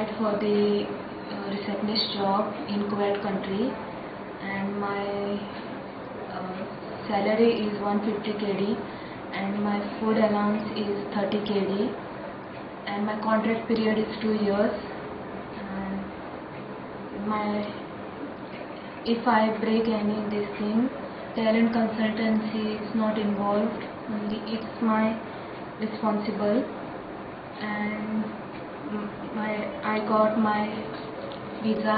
applied for the receptionist job in Kuwait country, and my salary is 150 KD, and my food allowance is 30 KD, and my contract period is 2 years. And if I break any this thing, talent consultancy is not involved. Only it's my responsible. And I got my visa,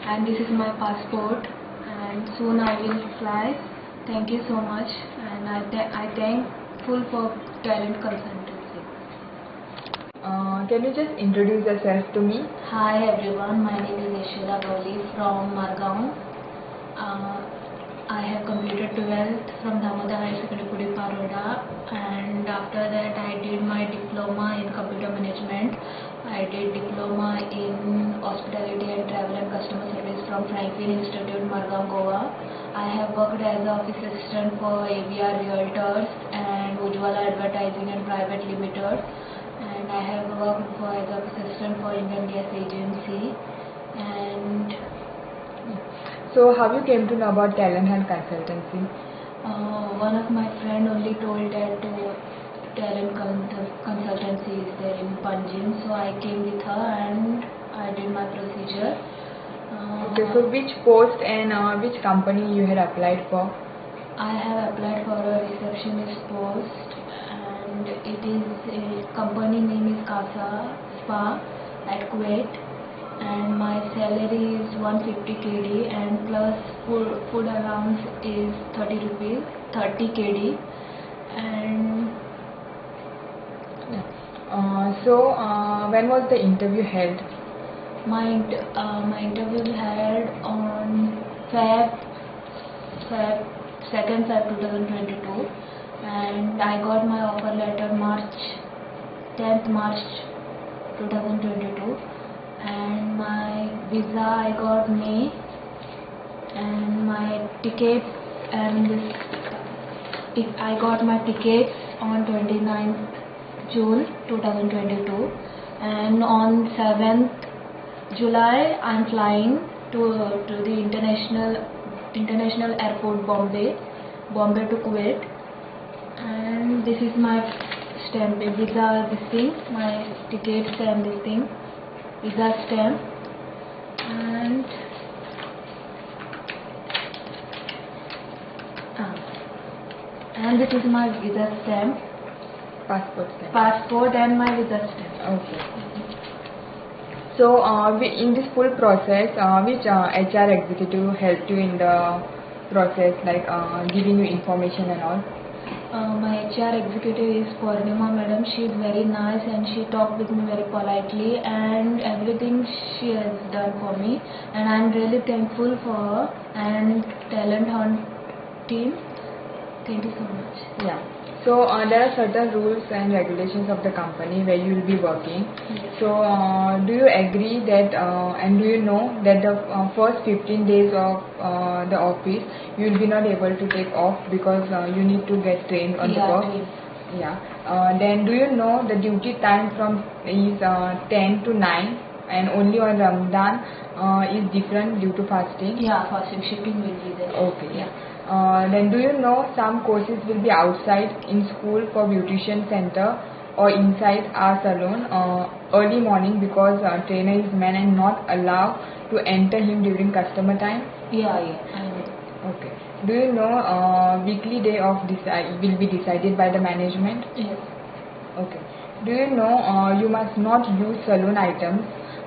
and this is my passport, and soon I will fly. Thank you so much, and I thankful for talent consultancy. Can you just introduce yourself to me? Hi everyone, my name is Yashida Gowli from Margaon. I have completed 12th from Damodar High Secondary Paroda, and after that I did my diploma in computer management. I did diploma in hospitality and travel and customer service from Franklin Institute, Margaon, Goa. I have worked as an office assistant for AVR Realtors and Ujjwala Advertising and Private Limited, and I have worked as an office assistant for Indian Gas Agency. And so how you came to know about talent and consultancy? One of my friend only told that talent consultancy is there in Panjim, so I came with her and I did my procedure. Okay, so which post and which company you had applied for? I have applied for a receptionist post, and it is a company name is Casa Spa at Kuwait, and my salary is 150 KD, and plus food allowance is 30 KD. And when was the interview held? my interview held on Feb 2nd Feb 2022, and I got my offer letter 10th March 2022, and my visa I got May, and my tickets I got my tickets on 29th June 2022, and on 7th July I'm flying to the international airport Bombay to Kuwait, and this is my stamp, visa, this thing, my tickets and this thing, visa stamp, and this is my visa stamp, passport and my visa stamp. Okay. So in this full process, which HR executive helped you in the process, like giving you information and all? My HR executive is Purnima madam. She is very nice and she talked with me very politely, and everything she has done for me, and I am really thankful for her and talent hunt team. Thank you so much. Yeah. So there are certain rules and regulations of the company where you will be working. Yes. So do you agree that and do you know that the first 15 days of the office you will be not able to take off because you need to get trained on the work? Yeah. Then do you know the duty time from is 10 to 9, and only on Ramadan is different due to fasting? Yeah, fasting, shipping will be there. Okay. Yeah. Then do you know some courses will be outside in school for beautician center or inside our salon early morning, because trainer is man and not allowed to enter him during customer time? Yeah, I know. Okay. Do you know weekly day off will be decided by the management? Yes. Okay. Do you know you must not use salon items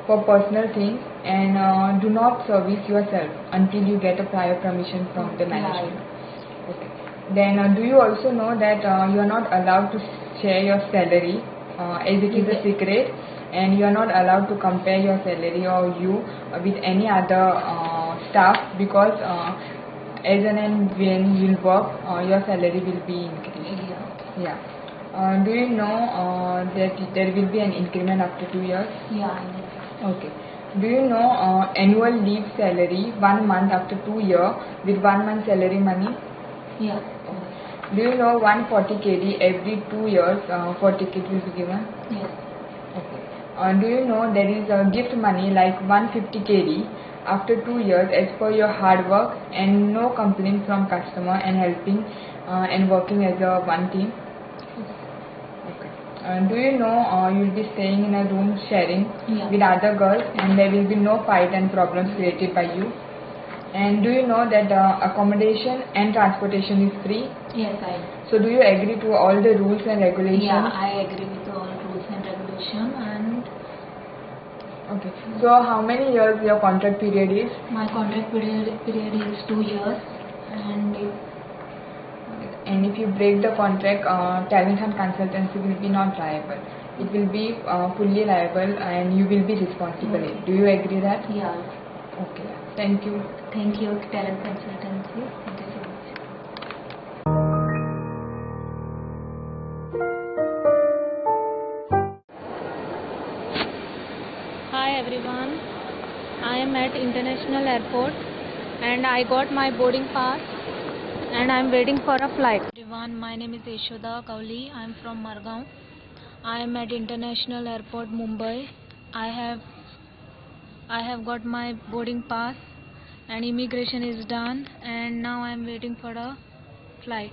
for personal things, and do not service yourself until you get a prior permission from the management? Yeah. Okay. Then do you also know that you are not allowed to share your salary as it is a secret, and you are not allowed to compare your salary or you with any other staff, because as and when you work your salary will be increased. Yeah. Do you know that there will be an increment after 2 years? Yeah, I know. Okay. Do you know annual leave salary 1 month after 2 years with 1 month salary money? Yeah. Do you know 140 KD every 2 years for ticket will be given? Yes. Okay. Do you know there is a gift money like 150 KD after 2 years as per your hard work and no complaint from customer and helping and working as a one team? Okay. Do you know you will be staying in a room sharing Yeah. with other girls and there will be no fight and problems created by you? And do you know that accommodation and transportation is free? Yes, I. So do you agree to all the rules and regulations? Yeah, I agree with all rules and regulation. And Okay. So how many years your contract period is? my contract period is 2 years. And if you break the contract, talent and consultancy will be not liable. It will be fully liable and you will be responsible. Okay. Do you agree that? Yeah. Okay. Thank you. Thank you, Talent Consultancy. Thank you so much. Hi everyone. I am at International Airport and I got my boarding pass and I am waiting for a flight. Everyone, my name is Yashoda Kauli. I am from Margao. I am at International Airport, Mumbai. I have got my boarding pass and immigration is done and now I am waiting for a flight.